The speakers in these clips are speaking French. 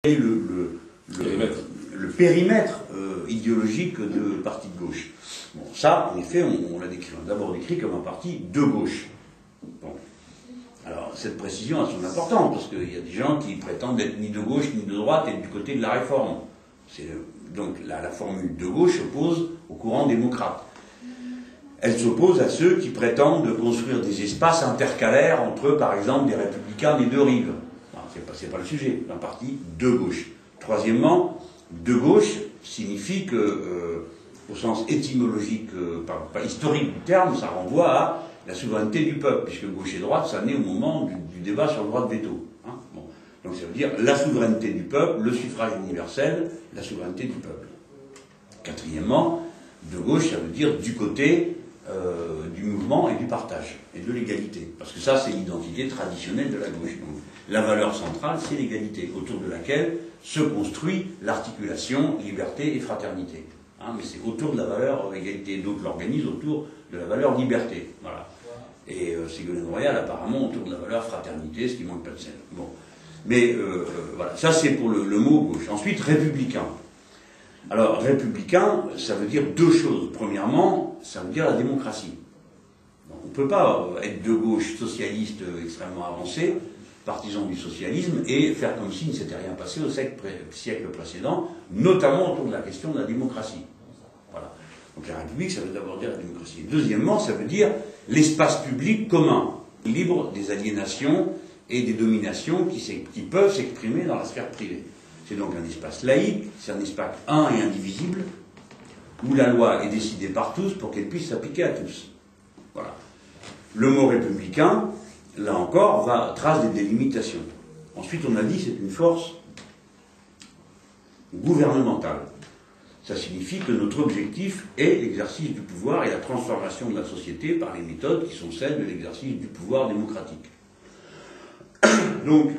le périmètre idéologique de parti de gauche. Bon, ça, en effet, on l'a d'abord décrit comme un parti de gauche. Bon. Alors, cette précision a son importance, parce qu'il y a des gens qui prétendent être ni de gauche ni de droite et du côté de la réforme. Donc, la formule de gauche s'oppose au courant démocrate. Elle s'oppose à ceux qui prétendent construire des espaces intercalaires entre, par exemple, des républicains des deux rives. C'est pas le sujet, un parti de gauche. Troisièmement, de gauche signifie que, au sens étymologique, pas historique du terme, ça renvoie à la souveraineté du peuple, puisque gauche et droite, ça naît au moment du débat sur le droit de veto. Hein, bon. Donc ça veut dire la souveraineté du peuple, le suffrage universel, la souveraineté du peuple. Quatrièmement, de gauche, ça veut dire du côté du mouvement et du partage, et de l'égalité. Parce que ça, c'est l'identité traditionnelle de la gauche. Donc, la valeur centrale, c'est l'égalité, autour de laquelle se construit l'articulation liberté et fraternité. Hein, mais c'est autour de la valeur égalité. D'autres l'organisent autour de la valeur liberté. Voilà. Et Ségolène Royal, apparemment, autour de la valeur fraternité, ce qui manque pas de sel. Bon. Mais voilà, ça c'est pour le mot gauche. Ensuite, républicain. Alors, républicain, ça veut dire deux choses. Premièrement, ça veut dire la démocratie. On ne peut pas être de gauche, socialiste extrêmement avancé, partisan du socialisme, et faire comme s'il ne s'était rien passé au siècle précédent, notamment autour de la question de la démocratie. Voilà. Donc la République, ça veut d'abord dire la démocratie. Deuxièmement, ça veut dire l'espace public commun, libre des aliénations et des dominations qui peuvent s'exprimer dans la sphère privée. C'est donc un espace laïque, c'est un espace un et indivisible, où la loi est décidée par tous pour qu'elle puisse s'appliquer à tous. Voilà. Le mot républicain, là encore, trace des délimitations. Ensuite, on a dit c'est une force gouvernementale. Ça signifie que notre objectif est l'exercice du pouvoir et la transformation de la société par les méthodes qui sont celles de l'exercice du pouvoir démocratique. Donc,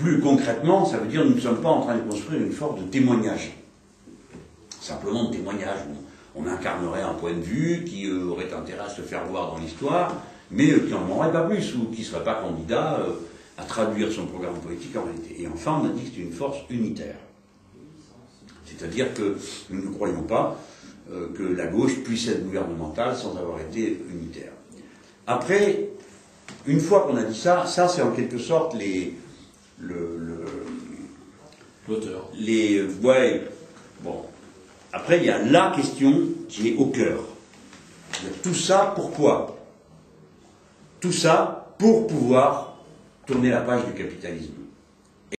plus concrètement, ça veut dire que nous ne sommes pas en train de construire une forme de témoignage. Simplement de témoignage. On incarnerait un point de vue qui aurait intérêt à se faire voir dans l'histoire, mais qui n'en demanderait pas plus, ou qui ne serait pas candidat à traduire son programme politique en réalité. Et enfin, on a dit que c'est une force unitaire. C'est-à-dire que nous ne croyons pas que la gauche puisse être gouvernementale sans avoir été unitaire. Après, une fois qu'on a dit ça, ça c'est en quelque sorte l'auteur. Ouais, bon. Après, il y a la question qui est au cœur. Tout ça, pourquoi ? Tout ça pour pouvoir tourner la page du capitalisme.